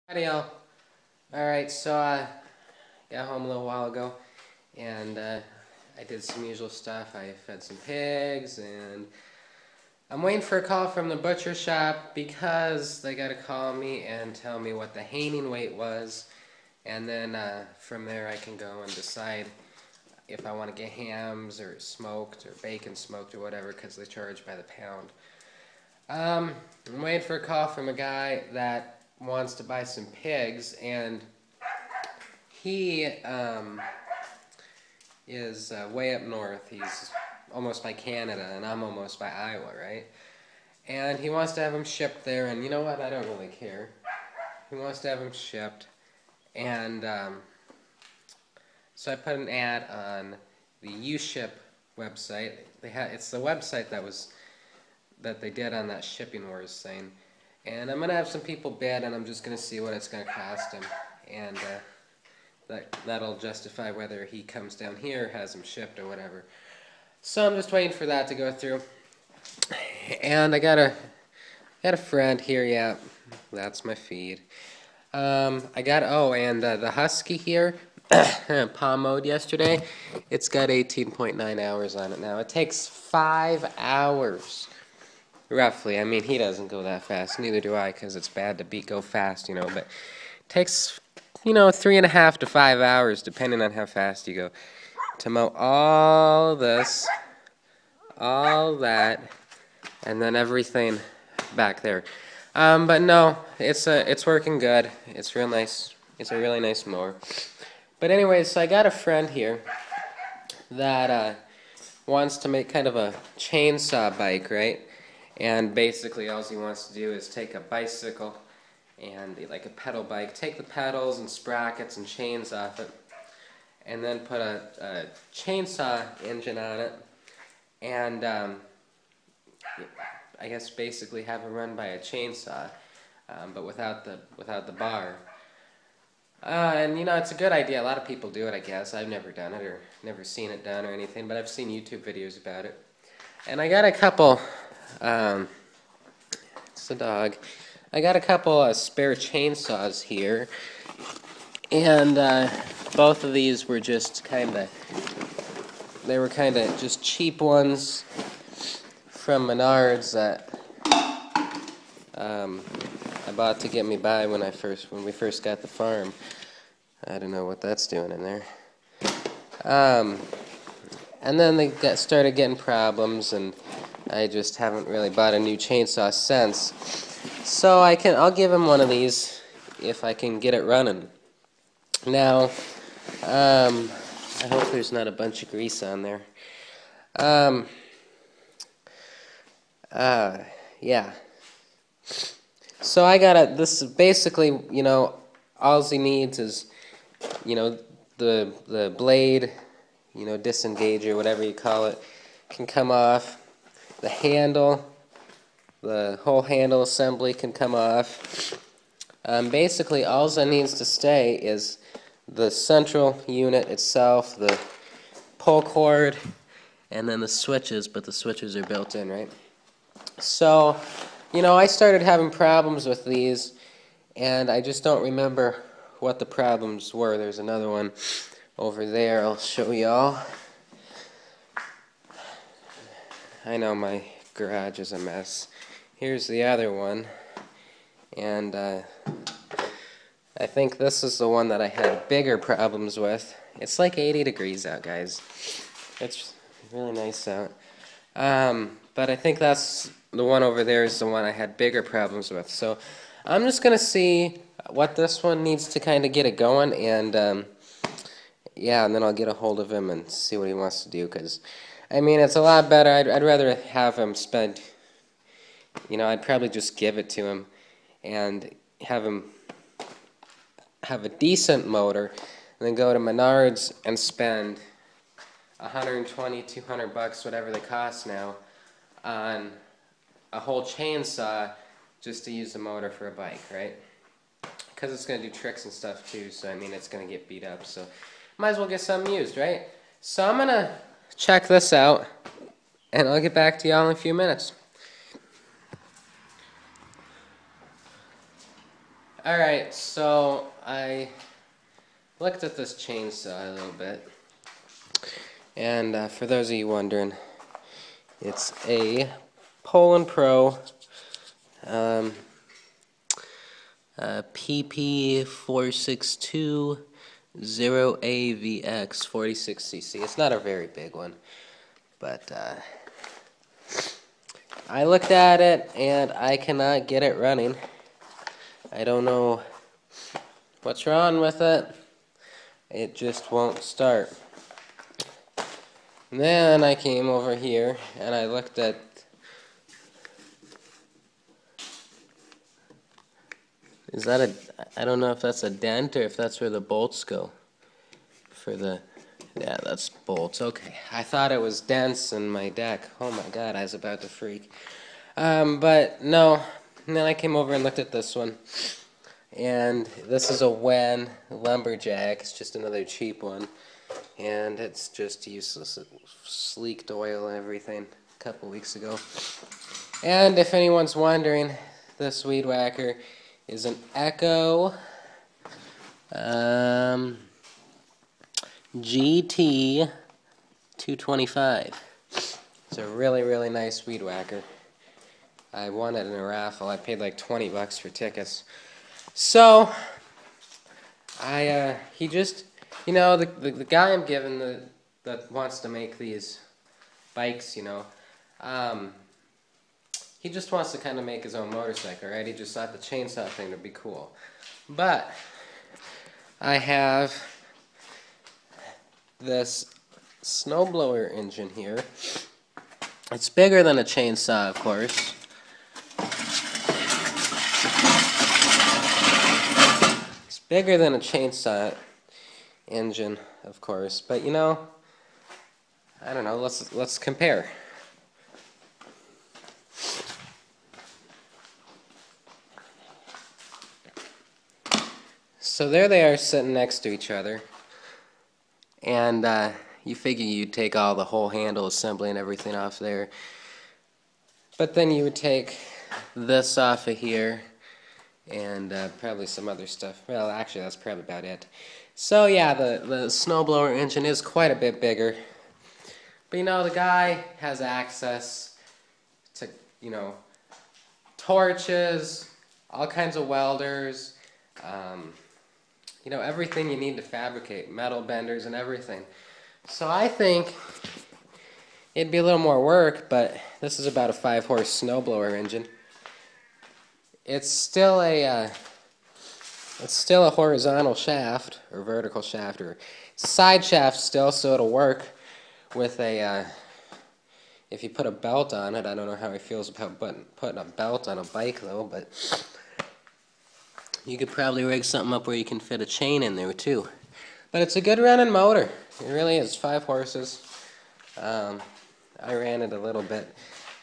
Howdy y'all. Alright, so I got home a little while ago and I did some usual stuff. I fed some pigs and I'm waiting for a call from the butcher shop because they got to call me and tell me what the haming weight was, and then from there I can go and decide if I want to get hams or smoked or bacon smoked or whatever, because they charge by the pound. I'm waiting for a call from a guy that wants to buy some pigs, and he is way up north. He's almost by Canada, and I'm almost by Iowa, right? And he wants to have them shipped there, and you know what? I don't really care. He wants to have them shipped, and so I put an ad on the UShip website. It's the website that they did on that Shipping Wars thing. And I'm going to have some people bid, and I'm just going to see what it's going to cost him. And that'll justify whether he comes down here, has them shipped, or whatever. So I'm just waiting for that to go through. And I got a friend here, yeah, that's my feed. And the Husky here, palm mowed yesterday, it's got 18.9 hours on it now. It takes 5 hours. Roughly. I mean, he doesn't go that fast. Neither do I, because it's bad to go fast, But it takes, 3.5 to 5 hours, depending on how fast you go, to mow all this, all that, and then everything back there. But no, it's working good. It's real nice. It's a really nice mower. But anyways, so I got a friend here that wants to make kind of a chainsaw bike, right? And basically all he wants to do is take a bicycle and like a pedal bike, take the pedals and sprockets and chains off it, and then put a chainsaw engine on it, and I guess basically have it run by a chainsaw, but without the bar. And it's a good idea. A lot of people do it, I guess. I've never done it or never seen it done or anything, but I've seen YouTube videos about it. And I got a couple. It's a dog. I got a couple spare chainsaws here, and both of these were just they were kind of just cheap ones from Menards that I bought to get me by when we first got the farm. I don't know what that's doing in there. And then they started getting problems, and I just haven't really bought a new chainsaw since. So I'll give him one of these if I can get it running. Now, I hope there's not a bunch of grease on there. Yeah. So this is basically, all he needs is, the blade, disengage or whatever you call it, can come off. The handle, the whole handle assembly can come off. Basically, all that needs to stay is the central unit itself, the pull cord, and then the switches, but the switches are built in, right? So, I started having problems with these, and I just don't remember what the problems were. There's another one over there I'll show y'all. I know my garage is a mess. Here's the other one, and I think this is the one that I had bigger problems with. It's like 80 degrees out, guys. It's really nice out. But I think that's the one over there is the one I had bigger problems with. So I'm just going to see what this one needs to kind of get it going, and yeah, and then I'll get a hold of him and see what he wants to do, because I mean, it's a lot better. I'd rather have him spend, I'd probably just give it to him and have him have a decent motor, and then go to Menards and spend $120, $200, whatever they cost now, on a whole chainsaw just to use the motor for a bike, right? Because it's going to do tricks and stuff too, so I mean, it's going to get beat up, so might as well get something used, right? So I'm going to check this out, and I'll get back to y'all in a few minutes. Alright, so I looked at this chainsaw a little bit, and for those of you wondering, it's a Poland Pro PP4620AVX 46cc. It's not a very big one, but I looked at it and I cannot get it running. I don't know what's wrong with it. It just won't start. And then I came over here and I looked at I don't know if that's a dent or if that's where the bolts go. Yeah, that's bolts. Okay. I thought it was dents in my deck. Oh my god, I was about to freak. But no. And then I came over and looked at this one. And this is a Wen Lumberjack. It's just another cheap one. And it's just useless. It leaked oil and everything a couple weeks ago. And if anyone's wondering, this weed whacker is an Echo GT 225. It's a really, really nice weed whacker. I won it in a raffle. I paid like 20 bucks for tickets. So, he just, you know, the guy I'm giving that wants to make these bikes, you know, he just wants to kind of make his own motorcycle, right? He just thought the chainsaw thing would be cool. But I have this snowblower engine here. It's bigger than a chainsaw, of course. It's bigger than a chainsaw engine, of course. But you know, I don't know. Let's compare. So there they are sitting next to each other, and you figure you'd take all the whole handle assembly and everything off there, but then you would take this off of here and probably some other stuff. Well, actually that's probably about it. So yeah, the snowblower engine is quite a bit bigger, but you know, the guy has access to, you know, torches, all kinds of welders, you know, everything you need to fabricate, metal benders and everything. So I think it'd be a little more work, but this is about a 5-horse snowblower engine. It's still a horizontal shaft or vertical shaft, or it's a side shaft still, so it'll work with a if you put a belt on it. I don't know how he feels about putting a belt on a bike though, but you could probably rig something up where you can fit a chain in there too. But it's a good running motor. It really is. 5 horses. I ran it a little bit.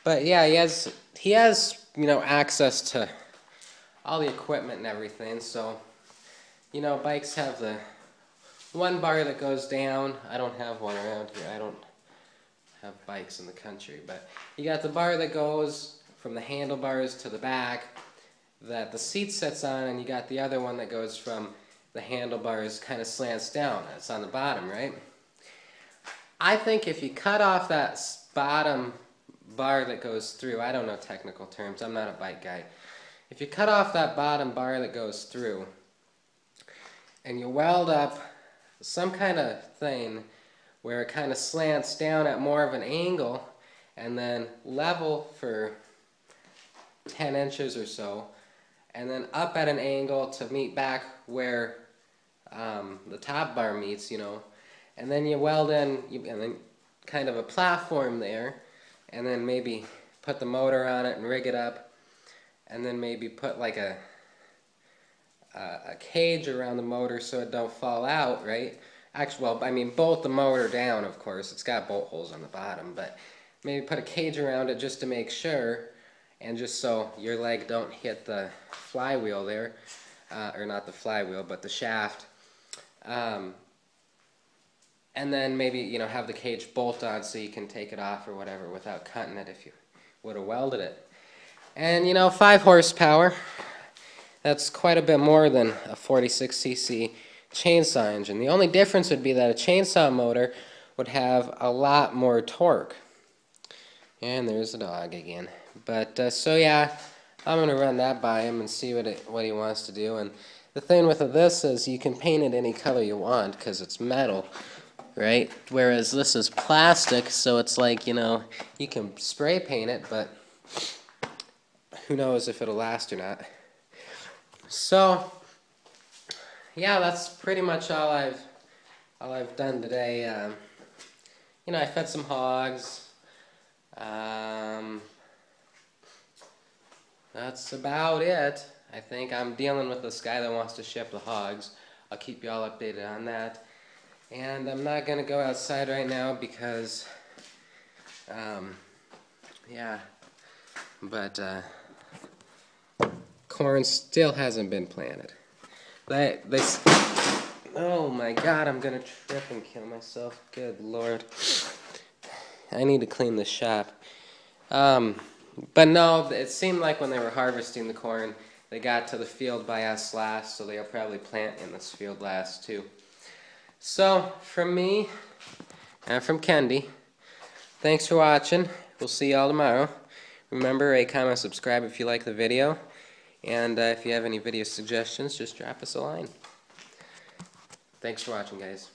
But yeah, he has, you know, access to all the equipment and everything. So, you know, bikes have the one bar that goes down. I don't have one around here. I don't have bikes in the country. But you got the bar that goes from the handlebars to the back that the seat sits on, and you got the other one that goes from the handlebars, kind of slants down. It's on the bottom, right? I think if you cut off that bottom bar that goes through, I don't know technical terms, I'm not a bike guy. If you cut off that bottom bar that goes through, and you weld up some kind of thing where it kind of slants down at more of an angle, and then level for 10 inches or so, and then up at an angle to meet back where the top bar meets, you know, and then you weld in, and then kind of a platform there, and then maybe put the motor on it and rig it up, and then maybe put like a cage around the motor so it don't fall out, right? Actually, well, I mean, bolt the motor down, of course. It's got bolt holes on the bottom, but maybe put a cage around it just to make sure, and just so your leg don't hit the flywheel there, or not the flywheel, but the shaft. And then maybe, you know, have the cage bolt on so you can take it off or whatever without cutting it if you would have welded it. And, you know, 5 horsepower. That's quite a bit more than a 46cc chainsaw engine. The only difference would be that a chainsaw motor would have a lot more torque. And there's the dog again. But so yeah, I'm gonna run that by him and see what he wants to do. And the thing with this is you can paint it any color you want because it's metal, right? Whereas this is plastic, so it's like, you know, you can spray paint it, but who knows if it'll last or not. So yeah, that's pretty much all I've done today. You know, I fed some hogs. That's about it. I think I'm dealing with this guy that wants to ship the hogs. I'll keep you all updated on that. And I'm not going to go outside right now because, yeah, but corn still hasn't been planted. Oh my God, I'm going to trip and kill myself. Good Lord. I need to clean the shop. But no, it seemed like when they were harvesting the corn, they got to the field by us last, so they'll probably plant in this field last too. So, from me, and from Kendi, thanks for watching. We'll see y'all tomorrow. Remember, rate, comment, subscribe if you like the video. And if you have any video suggestions, just drop us a line. Thanks for watching, guys.